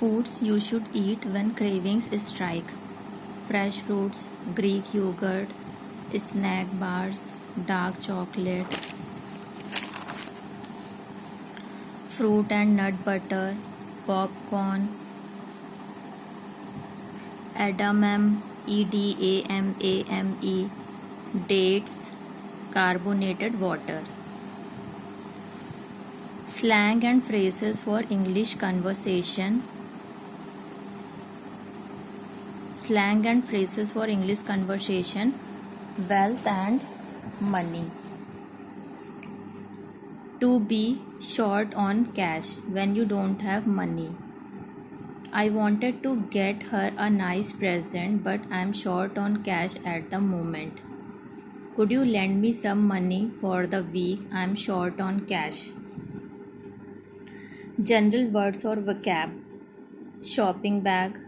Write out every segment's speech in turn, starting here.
Foods you should eat when cravings strike. Fresh fruits, Greek yogurt, snack bars, dark chocolate, fruit and nut butter, popcorn, edamame, dates, carbonated water. Slang and phrases for English conversation. Slang and phrases for English conversation. Wealth and money. To be short on cash when you don't have money. I wanted to get her a nice present, but I'm short on cash at the moment. Could you lend me some money for the week? I'm short on cash. General words or vocab. Shopping bag.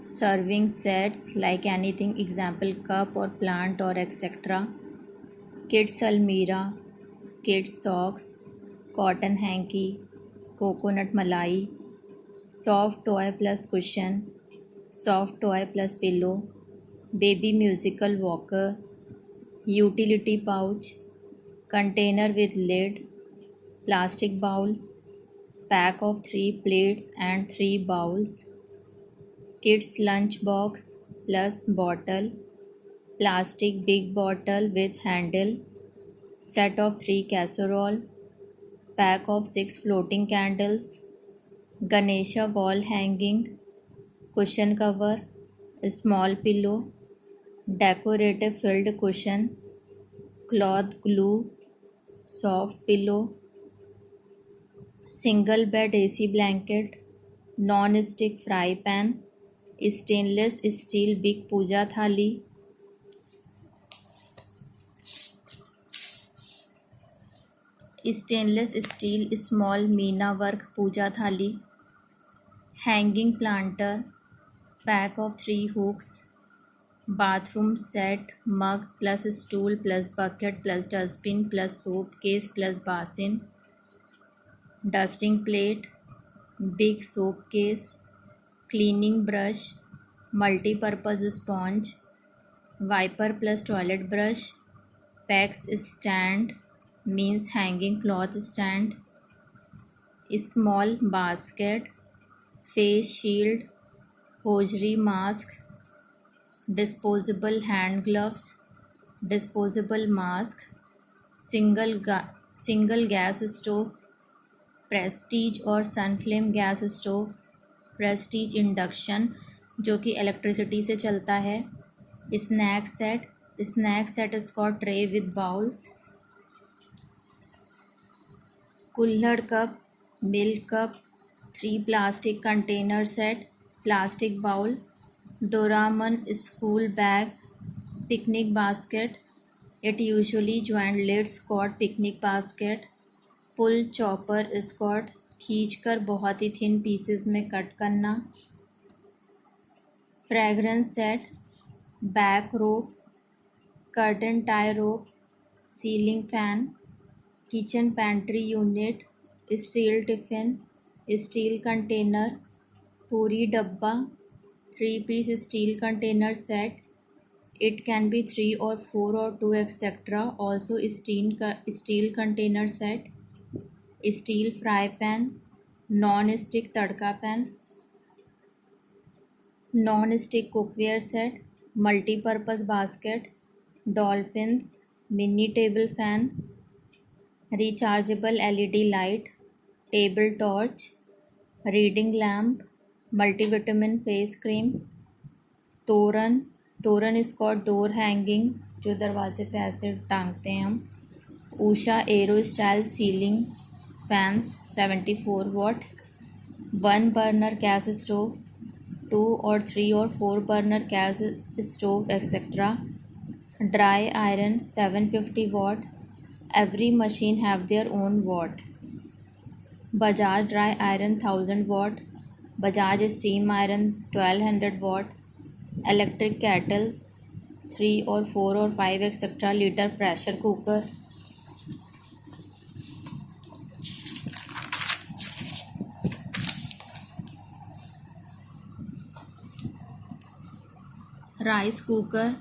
Serving sets like anything, example cup or plant or etc. Kids almirah, kids socks, cotton hanky, coconut malai, soft toy plus cushion, soft toy plus pillow, baby musical walker, utility pouch, container with lid, plastic bowl, pack of 3 plates and 3 bowls, kids lunch box plus bottle, plastic big bottle with handle, set of 3 casserole, pack of 6 floating candles, Ganesha wall hanging, cushion cover, small pillow, decorative filled cushion, cloth glue, soft pillow, single bed AC blanket, non-stick fry pan, stainless steel big puja thali, stainless steel small meena work puja thali, hanging planter, pack of 3 hooks, bathroom set, mug plus stool plus bucket plus dustbin plus soap case plus basin, dusting plate, big soap case, cleaning brush, multi-purpose sponge, wiper plus toilet brush, pegs stand means hanging cloth stand, small basket, face shield, hosiery mask, disposable hand gloves, disposable mask, single gas stove, Prestige और Sunflame gas stove, Prestige induction जो कि electricity से चलता है, snack set इसका tray with bowls, कुल्हड़ cup, milk cup, 3 plastic container set, plastic bowl, Doraemon school bag, picnic basket, it usually joint lids got picnic basket, pull chopper स्कॉट खींचकर बहुत ही थिन पीसेस में कट करना, fragrance set, back rope, curtain tie rope, ceiling fan, kitchen pantry unit, steel tiffin, steel container, पूरी डब्बा, 3 piece steel container set, it can be 3 or 4 or 2 etc. Also steel container set, steel fry pan, non-stick tadka pan, non-stick cookware set, multi-purpose basket, dolphins, mini table fan, rechargeable LED light, table torch, reading lamp, multivitamin face cream, तोरण इसको door hanging जो दरवाजे पे ऐसे टांगते हैं हम, Usha aero style ceiling fans 74 watt, 1 burner gas stove, 2 और 3 और 4 burner gas stove etcetera, dry iron 750 watt, every machine have their own watt, Bajaj dry iron 1000 watt, Bajaj steam iron 1200 watt, electric kettle 3 और 4 और 5 etcetera litre pressure cooker, rice cooker,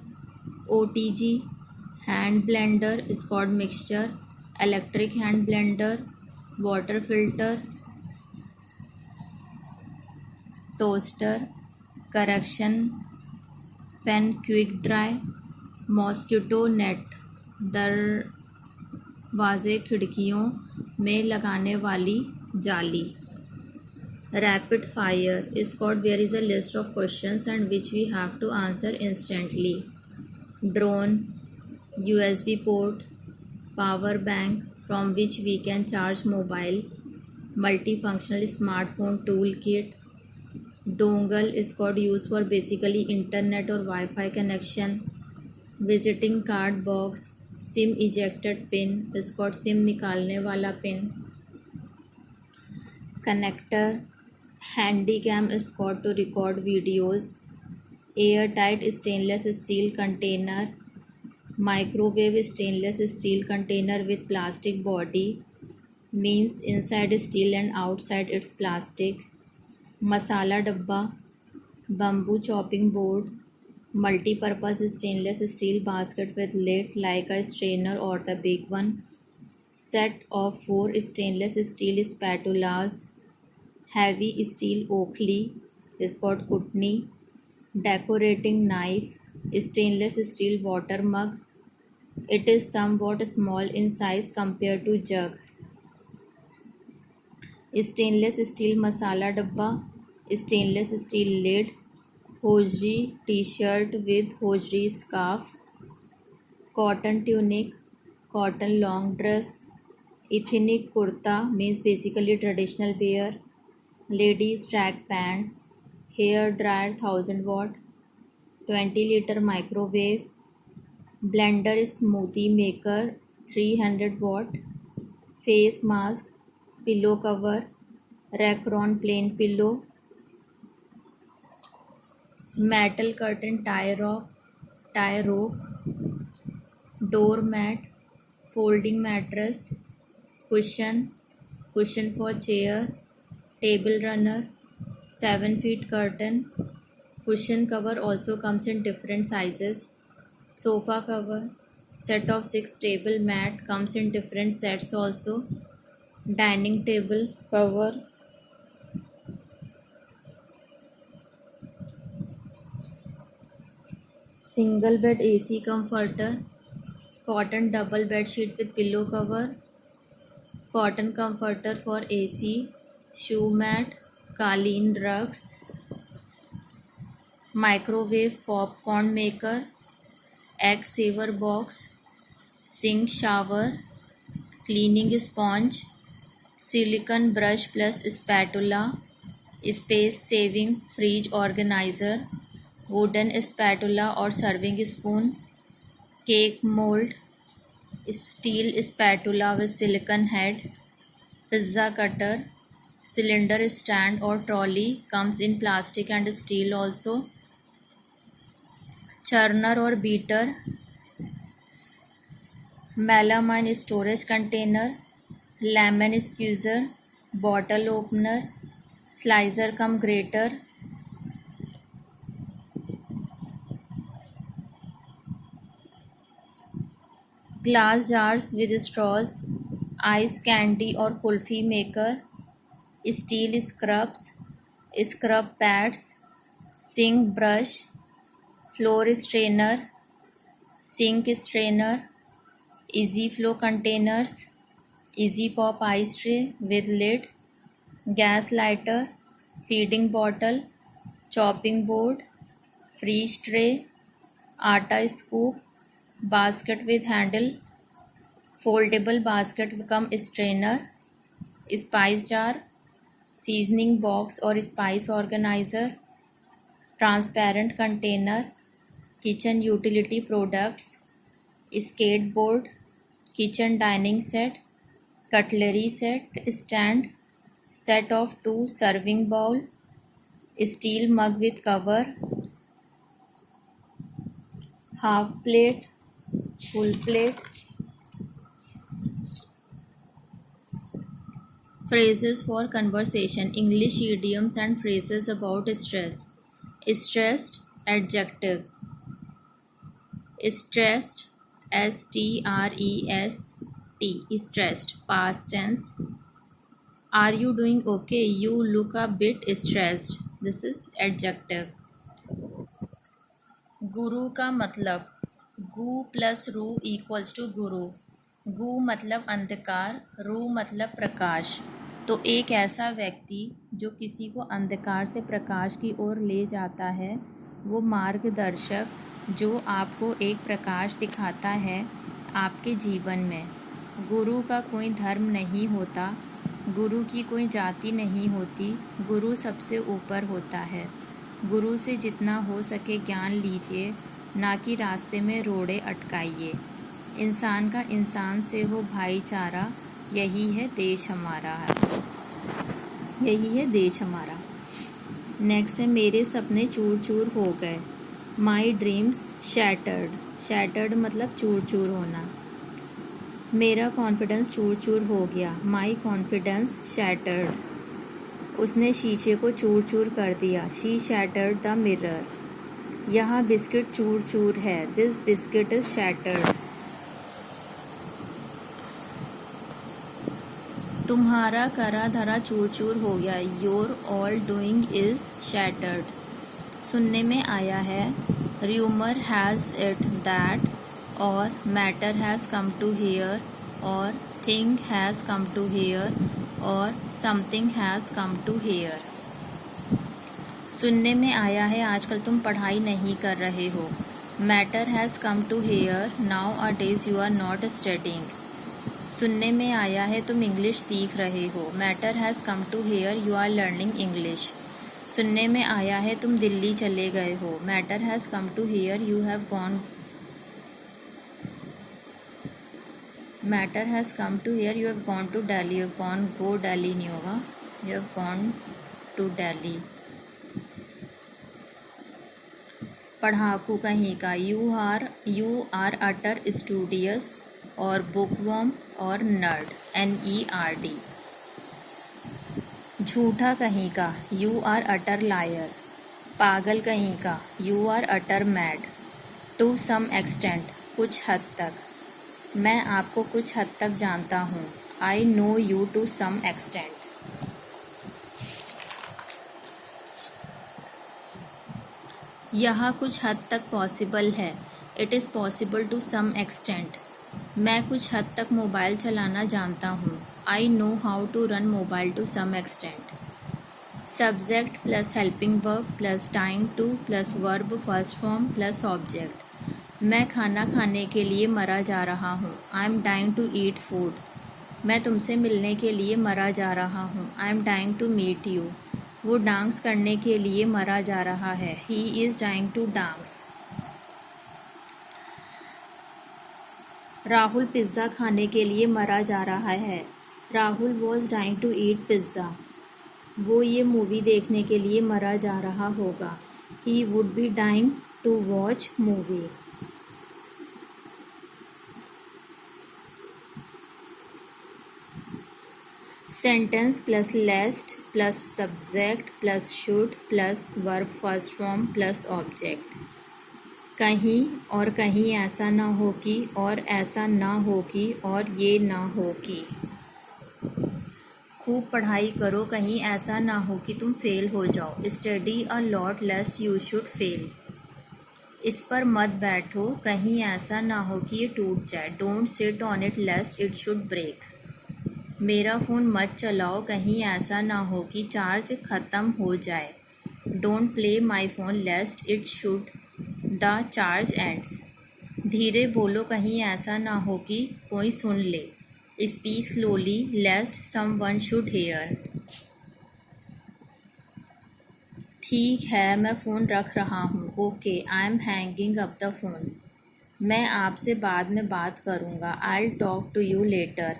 OTG, hand blender, Scott mixture, electric hand blender, water filter, toaster, correction pen, quick dry, mosquito net, दरवाजे खिड़कियों में लगाने वाली जाली. Rapid fire is called where is a list of questions and which we have to answer instantly. Drone, USB port, power bank from which we can charge mobile, multifunctional smartphone toolkit. Dongle is called used for basically internet or Wi-Fi connection. Visiting card box, SIM ejected pin is called SIM निकालने वाला pin. Connector, handycam is called to record videos. Airtight stainless steel container, microwave stainless steel container with plastic body, means inside steel and outside it's plastic. Masala dabba, bamboo chopping board, multi-purpose stainless steel basket with lid like a strainer or the big one. Set of 4 stainless steel spatulas, heavy steel Oakley is called kutni, decorating knife, stainless steel water mug. It is somewhat small in size compared to jug. Stainless steel masala dabba, stainless steel lid, hosiery t-shirt with hosiery scarf, cotton tunic, cotton long dress, ethnic kurta means basically traditional wear, ladies track pants, hair dryer 1000 watt, 20-liter microwave, blender smoothie maker 300 watt, face mask, pillow cover, Racron plain pillow, metal curtain tie rope, doormat, folding mattress, cushion for chair, table runner, 7 feet curtain. Cushion cover also comes in different sizes. Sofa cover, set of 6 table mat comes in different sets also. Dining table cover, single bed AC comforter, cotton double bed sheet with pillow cover, cotton comforter for AC, shoe mat, kaleen rugs, microwave popcorn maker, egg saver box, sink shower, cleaning sponge, silicone brush plus spatula, space saving fridge organizer, wooden spatula or serving spoon, cake mold, steel spatula with silicone head, pizza cutter, cylinder stand or trolley comes in plastic and steel also, churner or beater, melamine storage container, lemon squeezer, bottle opener, slicer cum grater, glass jars with straws, ice candy or kulfi maker, steel scrubs, scrub pads, sink brush, floor strainer, sink strainer, easy flow containers, easy pop ice tray with lid, gas lighter, feeding bottle, chopping board, freeze tray, atta scoop, basket with handle, foldable basket become strainer, spice jar, seasoning box or spice organizer, transparent container, kitchen utility products, skateboard, kitchen dining set, cutlery set stand, set of 2 serving bowl, steel mug with cover, half plate, full plate. Phrases for conversation, English idioms and phrases about stress. Stressed, adjective, Stressed, S-T-R-E-S-T, stressed, past tense. Are you doing okay? You look a bit stressed. This is adjective. गुरु का मतलब, गु plus रू equals to गुरु। गु मतलब अंधकार, रू मतलब प्रकाश। तो एक ऐसा व्यक्ति जो किसी को अंधकार से प्रकाश की ओर ले जाता है, वो मार्गदर्शक जो आपको एक प्रकाश दिखाता है आपके जीवन में। गुरु का कोई धर्म नहीं होता, गुरु की कोई जाति नहीं होती, गुरु सबसे ऊपर होता है। गुरु से जितना हो सके ज्ञान लीजिए, ना कि रास्ते में रोड़े अटकाइए। इंसान का इंसान से हो भाईचारा, यही है देश हमारा यही है देश हमारा। नेक्स्ट है, मेरे सपने चूर चूर हो गए। My dreams shattered. शैटर्ड मतलब चूर चूर होना। मेरा कॉन्फिडेंस चूर चूर हो गया। My confidence shattered. उसने शीशे को चूर चूर कर दिया। She shattered the mirror. यह बिस्किट चूर चूर है। This biscuit is shattered. तुम्हारा करा धरा चूर चूर हो गया। Your all doing is shattered. सुनने में आया है, रूमर हैज़ इट दैट, और matter has come to here, और thing has come to here, और something has come to here. सुनने में आया है आजकल तुम पढ़ाई नहीं कर रहे हो। Matter has come to here, nowadays you are not studying. सुनने में आया है तुम इंग्लिश सीख रहे हो। Matter has come to here, you are learning English. सुनने में आया है तुम दिल्ली चले गए हो। Matter has come to here, you have gone. Matter has come to here, you have gone to Delhi. You have gone, go Delhi नहीं होगा, you have gone to Delhi. पढ़ाकू कहीं का, यू आर अटर स्टूडियस, और बुकवर्म और नर्ड, NERD। झूठा कहीं का, यू आर अटर लायर। पागल कहीं का, you are utter mad. To some extent, कुछ हद तक। मैं आपको कुछ हद तक जानता हूँ। I know you to some extent. यह कुछ हद तक पॉसिबल है। It is possible to some extent. मैं कुछ हद तक मोबाइल चलाना जानता हूँ। I know how to run mobile to some extent. Subject plus helping verb plus time to plus verb first form plus object. मैं खाना खाने के लिए मरा जा रहा हूँ। I am dying to eat food. मैं तुमसे मिलने के लिए मरा जा रहा हूँ। I am dying to meet you. वो डांस करने के लिए मरा जा रहा है। He is dying to dance. Rahul pizza खाने के लिए मरा जा रहा है। Rahul was dying to eat pizza. वो ये मूवी देखने के लिए मरा जा रहा होगा। He would be dying to watch movie. Sentence plus lest plus subject plus should plus verb first form plus object. कहीं और कहीं ऐसा ना हो कि, और ऐसा ना हो कि, और ये ना हो कि। खूब पढ़ाई करो, कहीं ऐसा ना हो कि तुम फेल हो जाओ। Study a lot लेस्ट you should fail. इस पर मत बैठो, कहीं ऐसा ना हो कि ये टूट जाए। Don't sit on it lest it should break. मेरा फ़ोन मत चलाओ, कहीं ऐसा ना हो कि चार्ज ख़त्म हो जाए। Don't play my phone lest it should the charge ends. धीरे बोलो, कहीं ऐसा ना हो कि कोई सुन ले। Speak slowly lest someone should hear. ठीक है, मैं फ़ोन रख रहा हूँ। Okay, I am hanging up the phone. मैं आपसे बाद में बात करूँगा। I will talk to you later.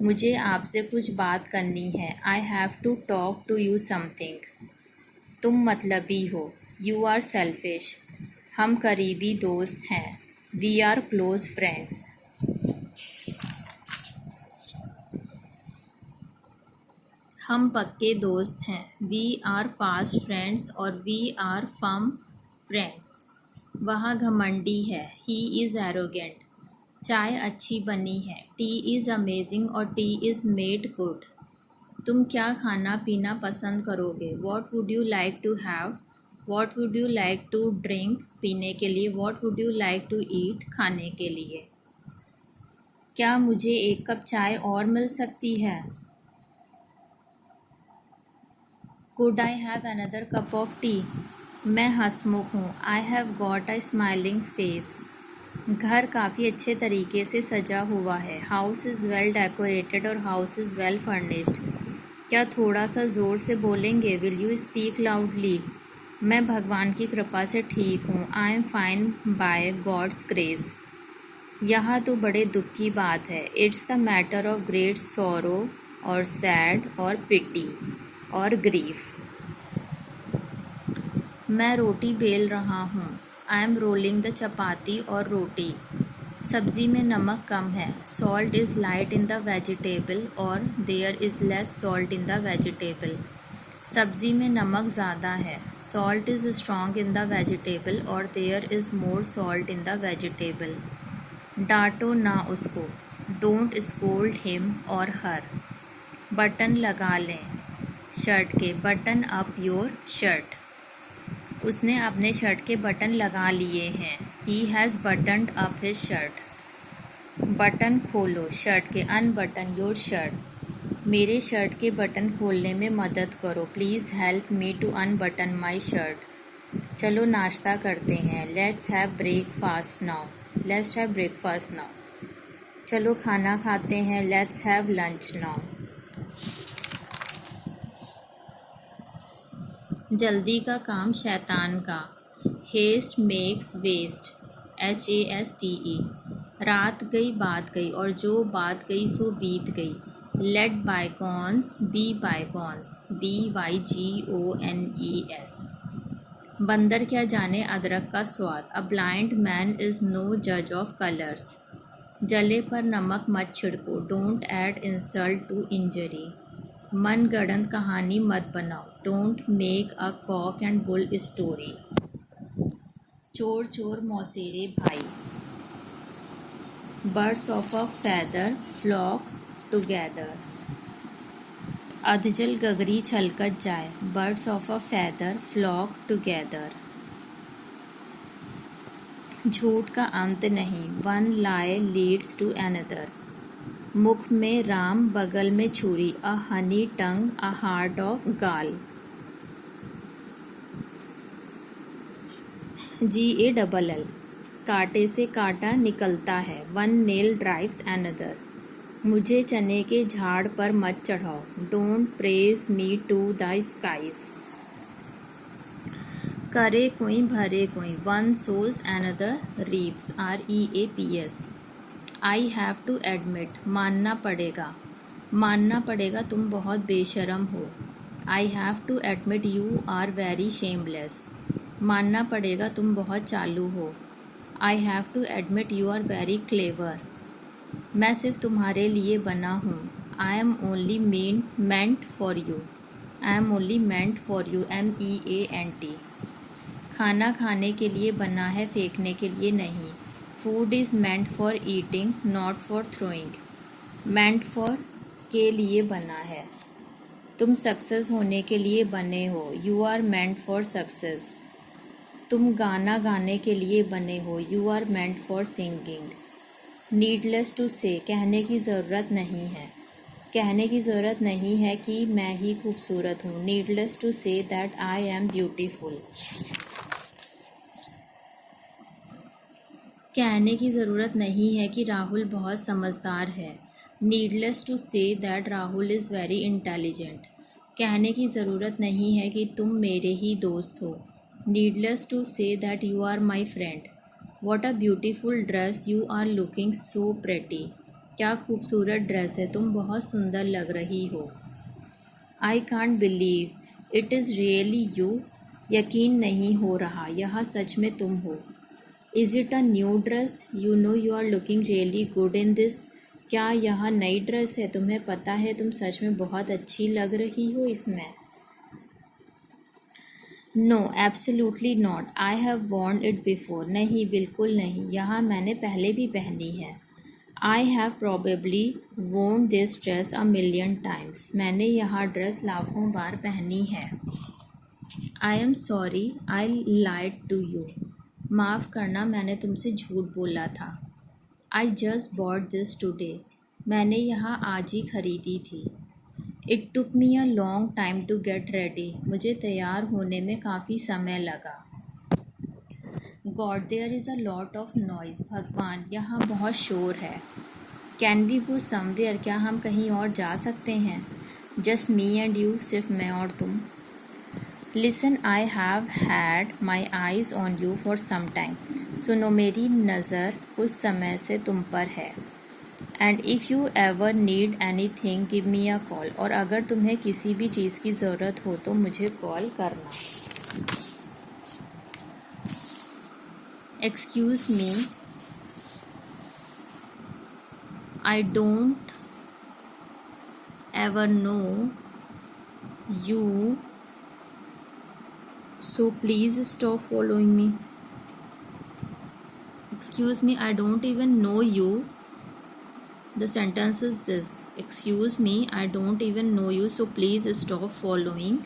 मुझे आपसे कुछ बात करनी है। I have to talk to you something. तुम मतलबी हो। You are selfish. हम करीबी दोस्त हैं। We are close friends. हम पक्के दोस्त हैं। वी आर फास्ट फ्रेंड्स और वी आर फर्म फ्रेंड्स। वह घमंडी है, ही इज़ एरोगेंट। चाय अच्छी बनी है, टी इज़ अमेजिंग और टी इज़ मेड गुड। तुम क्या खाना पीना पसंद करोगे? What would you like to have? What would you like to drink? पीने के लिए। What would you like to eat? खाने के लिए। क्या मुझे एक कप चाय और मिल सकती है? Could I have another cup of tea? मैं हंसमुख हूँ, I have got a smiling face. घर काफ़ी अच्छे तरीके से सजा हुआ है, हाउस इज़ वेल डेकोरेटेड और हाउस इज़ वेल फर्निश्ड। क्या थोड़ा सा ज़ोर से बोलेंगे? Will you speak loudly? मैं भगवान की कृपा से ठीक हूँ, I am fine by God's grace. यह तो बड़े दुख की बात है, it's the matter of great sorrow और सैड और पिटी और ग्रीफ। मैं रोटी बेल रहा हूँ, I am rolling the chapati और रोटी। सब्ज़ी में नमक कम है, salt is light in the vegetable और there is less salt in the vegetable. सब्ज़ी में नमक ज़्यादा है, salt is strong in the vegetable और there is more salt in the vegetable. डांटो ना उसको, डोंट स्कोल्ड हिम और हर। बटन लगा लें शर्ट के, बटन अप योर शर्ट। उसने अपने शर्ट के बटन लगा लिए हैं, he has buttoned up his shirt. Button खोलो शर्ट के, अनबटन योर शर्ट। मेरे शर्ट के बटन खोलने में मदद करो, please help me to unbutton my shirt. चलो नाश्ता करते हैं, let's have breakfast now. Let's have breakfast now. चलो खाना खाते हैं, लेट्स हैव लंच नाउ। जल्दी का काम शैतान का, हेस्ट मेक्स वेस्ट, HASTE। रात गई बात गई और जो बात गई सो बीत गई। Let bygones be bygones, BYGONES। बंदर क्या जाने अदरक का स्वाद, a blind man is no जज ऑफ कलर्स। जले पर नमक मत छिड़को, don't add insult to injury. मनगढ़ंत कहानी मत बनाओ, don't make a cock and bull story. चोर चोर मौसेरे भाई, birds of a feather flock together. अधजल गगरी छलकत जाए, birds of a feather flock together. झूठ का अंत नहीं, one lie Leeds to another. मुख में राम बगल में छुरी, a honey tongue a heart of gall. GALL, कांटे से कांटा निकलता है, वन नेल ड्राइव्स अनदर। मुझे चने के झाड़ पर मत चढ़ाओ, don't praise me to the skies. करे कोई भरे कोई, one sows another reaps, REAPS। I have to admit, मानना पड़ेगा। मानना पड़ेगा तुम बहुत बेशरम हो, I have to admit you are very shameless. मानना पड़ेगा तुम बहुत चालू हो, I have to admit you are very clever. मैं सिर्फ तुम्हारे लिए बना हूँ, I am only meant for you, I am only meant for you, MEANT। खाना खाने के लिए बना है, फेंकने के लिए नहीं। Food is meant for eating not for throwing. Meant for के लिए बना है। तुम सक्सेस होने के लिए बने हो, you are meant for success. तुम गाना गाने के लिए बने हो, you are meant for singing. Needless to say, कहने की ज़रूरत नहीं है। कहने की ज़रूरत नहीं है कि मैं ही खूबसूरत हूँ, needless to say that I am beautiful. कहने की ज़रूरत नहीं है कि राहुल बहुत समझदार है, needless to say that Rahul is very intelligent. कहने की ज़रूरत नहीं है कि तुम मेरे ही दोस्त हो, needless to say that you are my friend. What a beautiful dress, you are looking so pretty. क्या खूबसूरत ड्रेस है, तुम बहुत सुंदर लग रही हो। I can't believe it is really you, यकीन नहीं हो रहा यह सच में तुम हो। Is it a new dress, you know you are looking really good in this. क्या यह नई ड्रेस है, तुम्हें पता है तुम सच में बहुत अच्छी लग रही हो इसमें। No absolutely not, I have worn it before, नहीं बिल्कुल नहीं, यहाँ मैंने पहले भी पहनी है। I have probably worn this dress a million times, मैंने यह ड्रेस लाखों बार पहनी है। I am sorry I lied to you, माफ़ करना मैंने तुमसे झूठ बोला था। I just bought this today, मैंने यह आज ही खरीदी थी। It took me a long time to get ready, मुझे तैयार होने में काफ़ी समय लगा। God there is a lot of noise, भगवान यहाँ बहुत शोर है। कैन वी गो समवेयर, क्या हम कहीं और जा सकते हैं। जस्ट मी एंड यू, सिर्फ मैं और तुम। Listen I have had my eyes on you for some time, सुनो मेरी नज़र कुछ समय से तुम पर है। And if you ever need anything give me a call, और अगर तुम्हें किसी भी चीज़ की ज़रूरत हो तो मुझे कॉल करना। Excuse me I don't ever know you so please stop following me. Excuse me I don't even know you, the sentence is this: excuse me, I don't even know you, so please stop following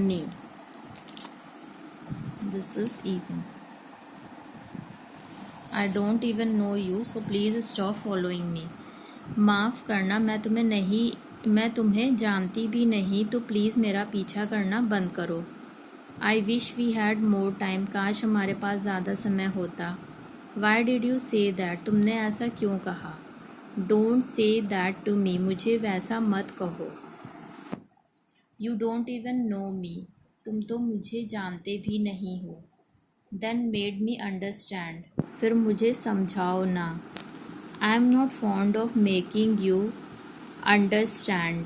me. This is even. I don't even know you, so please stop following me. माफ़ करना मैं तुम्हें जानती भी नहीं, तो please मेरा पीछा करना बंद करो। I wish we had more time, काश हमारे पास ज़्यादा समय होता। Why did you say that, तुमने ऐसा क्यों कहा। Don't say that to me, मुझे वैसा मत कहो। यू डोंट इवन नो मी, तुम तो मुझे जानते भी नहीं हो। देन मेड मी अंडरस्टैंड, फिर मुझे समझाओ ना। I am not fond of making you understand,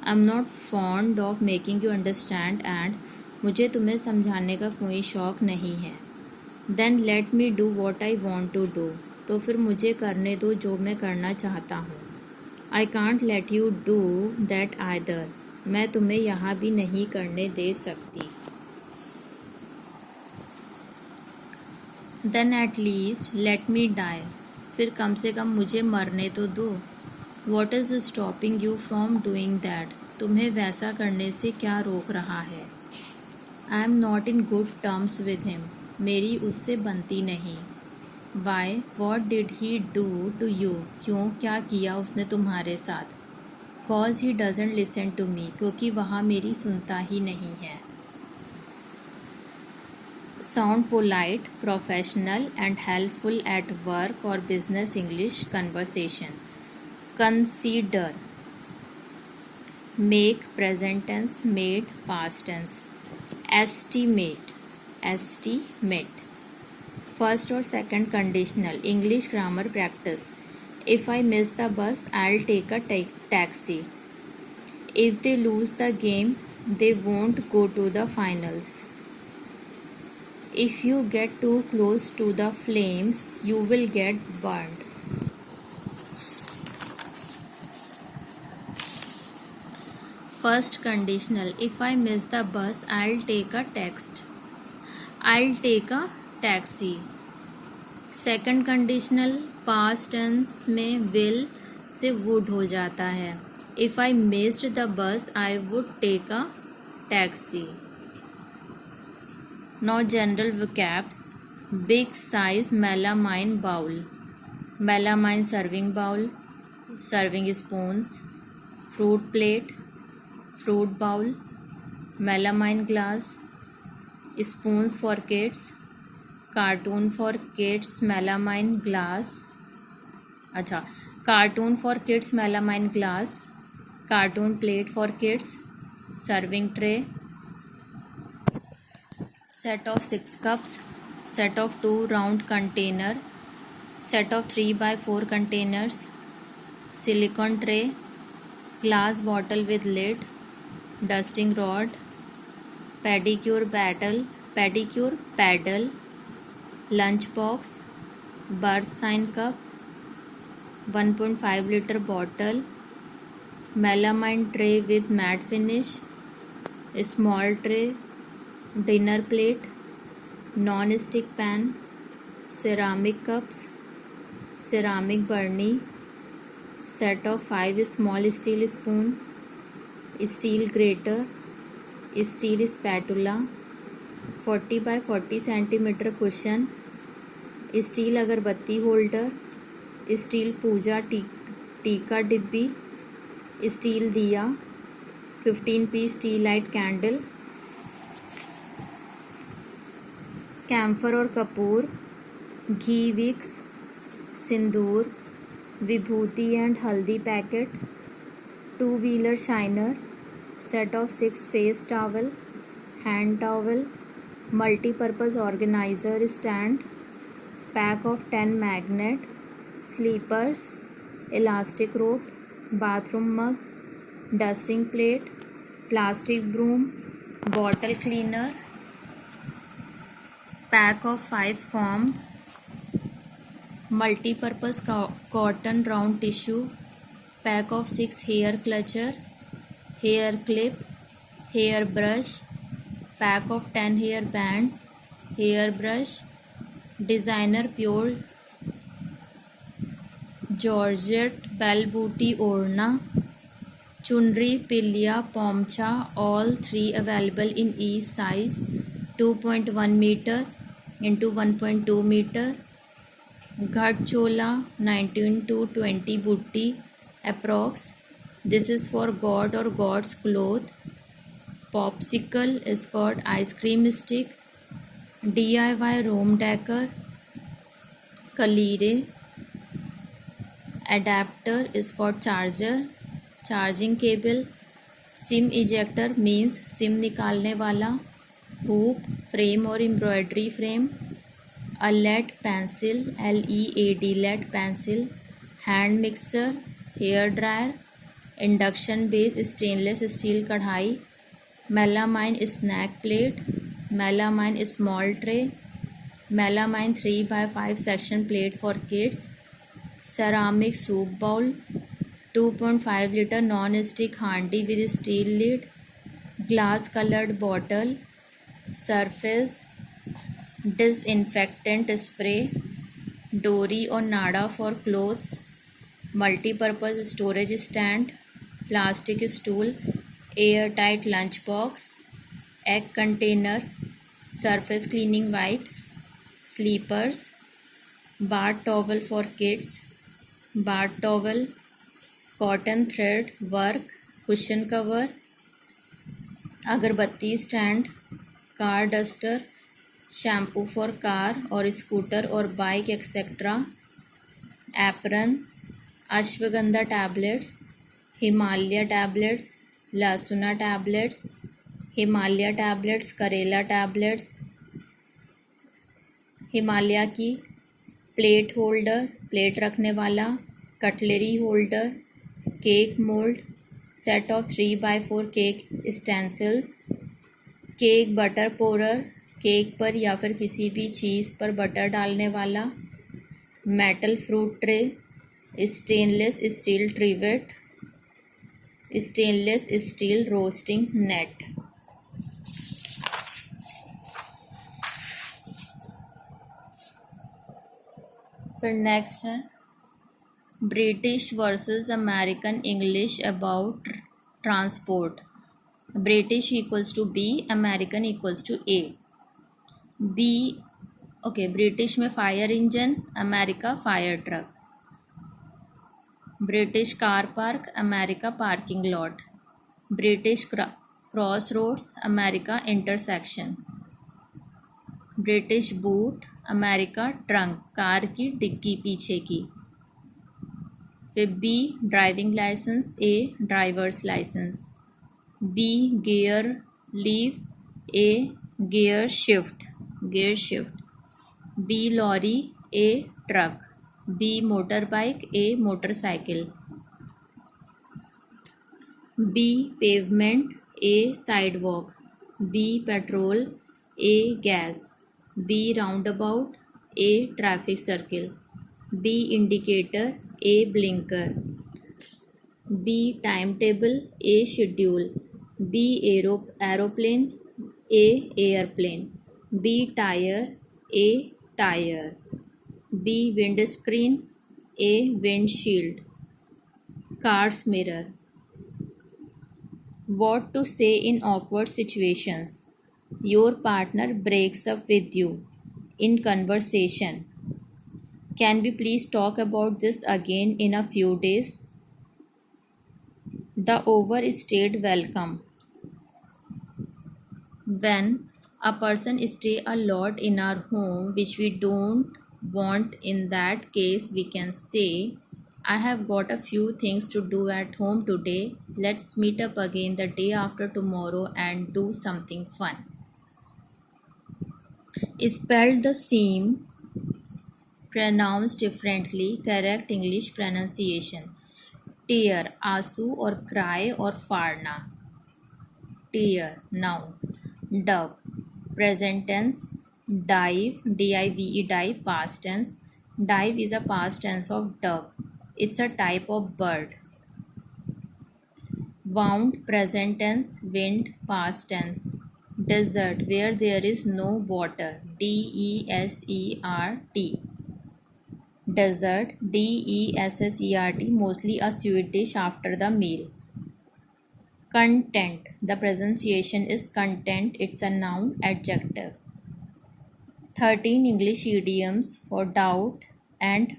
I am not fond of making you understand and, मुझे तुम्हें समझाने का कोई शौक़ नहीं है। Then let me do what I want to do, तो फिर मुझे करने दो जो मैं करना चाहता हूँ। I can't let you do that either, मैं तुम्हें यहाँ भी नहीं करने दे सकती। Then at least let me die, फिर कम से कम मुझे मरने तो दो। What is stopping you from doing that, तुम्हें वैसा करने से क्या रोक रहा है। I am not in good terms with him, मेरी उससे बनती नहीं। Why what did he do to you, क्यों क्या किया उसने तुम्हारे साथ। Cause he doesn't listen to me, क्योंकि वहाँ मेरी सुनता ही नहीं है। Sound polite, professional and helpful at work और business English conversation. Consider, make present tense, made past tense. Estimate, estimate. First और second conditional, English grammar practice. If I miss the bus I will take a taxi. If they lose the game they won't go to the finals. If you get too close to the flames you will get burned. First conditional, if I miss the bus I will take a taxi. Second conditional, past tense में will से would हो जाता है। If I missed the bus I would take a taxi. Now general vocabs. Big size melamine bowl, melamine serving bowl, serving spoons. Fruit plate, fruit bowl. Melamine glass, spoons for kids. Cartoon for kids melamine glass, अच्छा cartoon for kids melamine glass. Cartoon plate for kids. Serving tray. Set of 6 cups, set of 2 round container, set of 3x4 containers, silicone tray, glass bottle with lid, dusting rod, pedicure paddle, lunch box, birth sign cup, 1.5 liter bottle, melamine tray with matte finish, small tray, dinner plate, non-stick pan, ceramic cups, ceramic burnie, set of 5 small steel spoon, steel grater, steel spatula, 40 by 40 centimeter cushion, steel agarbatti holder, steel puja tika dibbi, steel diya, 15 piece tea light candle, camphor और कपूर, ghee wicks, sindoor, vibhuti and haldi packet, 2 wheeler shiner, set of 6 face towel, hand towel, multipurpose organiser stand, pack of 10 magnet, slippers, elastic rope, bathroom mug, dusting plate, plastic broom, bottle cleaner, pack of 5 comb, multipurpose cotton round tissue, pack of 6 hair clutcher, hair clip, hair brush, pack of 10 hair bands, hair brush, designer pure georgette बेल बूटी ओढ़ना, चुनरी पिलिया पोमछा, all 3 available in each size, 2.1 metre into 1.2 metre, घट चोला 19 to 20 बूटी approx, this is for god और gods cloth, popsicle scot ice cream stick, DIY room decor, कलीरे, adapter scot charger, charging cable, SIM ejector means SIM निकालने वाला, hoop, frame और embroidery frame, lead pencil LED lead pencil, hand mixer, hair dryer, induction base stainless steel kadhai, melamine snack plate, melamine small tray, melamine 3x5 section plate for kids, ceramic soup bowl, 2.5 litre non stick handi with steel lid, glass coloured bottle, surface disinfectant spray, डोरी और नाड़ा for clothes, multipurpose storage stand, plastic stool, air tight lunch box, egg container, surface cleaning wipes, slippers, bath towel for kids, bath towel, cotton thread work, cushion cover, agarbatti stand, car duster, shampoo for car और scooter और bike etcetera, apron, ashwagandha tablets, Himalaya tablets, लहसुना tablets, Himalaya tablets, करेला tablets, Himalaya की plate holder, plate रखने वाला, cutlery holder, cake mould, set of 3x4 cake stencils, cake butter pourer, cake पर या फिर किसी भी चीज़ पर बटर डालने वाला, metal fruit tray, stainless steel trivet, stainless steel roasting net. फिर नेक्स्ट है British versus American English about transport. British equals to B, American equals to A. B okay, British में fire engine, America fire truck. British car park, America parking lot. British cross roads, America intersection. British boot, America trunk, car की डिग्गी पीछे की। फिर B driving licence, A driver's licence. B gear leave, A gear shift, gear shift. B lorry, A truck. B motor bike, A motorcycle. B pavement, A sidewalk. B petrol, A gas. B roundabout, A traffic circle. B indicator, A blinker. B time table, A schedule. B aeroplane, A airplane, B tire, A tire, B windscreen, A windshield, car's mirror. What to say in awkward situations? Your partner breaks up with you in conversation. Can we please talk about this again in a few days? The overstayed welcome. When a person stay a lot in our home which we don't want, in that case we can say, I have got a few things to do at home today. Let's meet up again the day after tomorrow and do something fun. Spelled the same, pronounced differently, correct English pronunciation. Tear, आंसू or cry or फाड़ना. Tear, noun. Dove, present tense. Dive, D-I-V-E, dive, past tense. Dive is a past tense of dove. It's a type of bird. Wound, present tense. Wind, past tense. Desert, where there is no water. D-E-S-E-R-T. Dessert, D-E-S-S-E-R-T, mostly a sweet dish after the meal. Content, the pronunciation is content, it's a noun, adjective. 13 English idioms for doubt and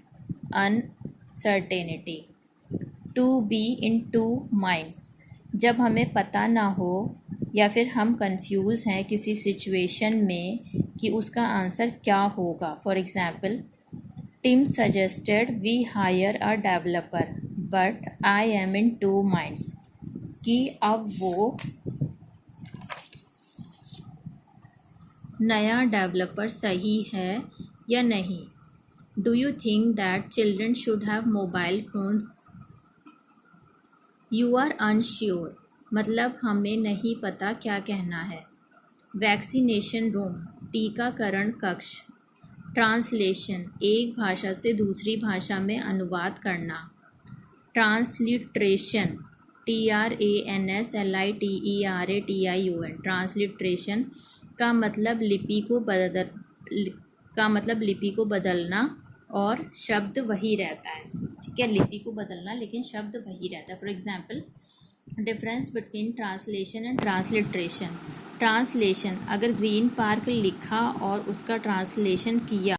uncertainty. To be in two minds, जब हमें पता ना हो या फिर हम confuse हैं किसी सिचुएशन में कि उसका आंसर क्या होगा. For example, Tim suggested we hire a developer, but I am in two minds. कि अब वो नया डेवलपर सही है या नहीं. Do you think that children should have mobile phones? You are unsure, मतलब हमें नहीं पता क्या कहना है. वैक्सीनेशन रूम, टीकाकरण कक्ष. ट्रांसलेशन, एक भाषा से दूसरी भाषा में अनुवाद करना. ट्रांसलिट्रेशन, TRANSLITERATION, ट्रांसलिट्रेशन का मतलब लिपि को बदलना और शब्द वही रहता है. ठीक है, लिपि को बदलना लेकिन शब्द वही रहता है. For example, difference between translation and transliteration. Translation, अगर ग्रीन पार्क लिखा और उसका ट्रांसलेशन किया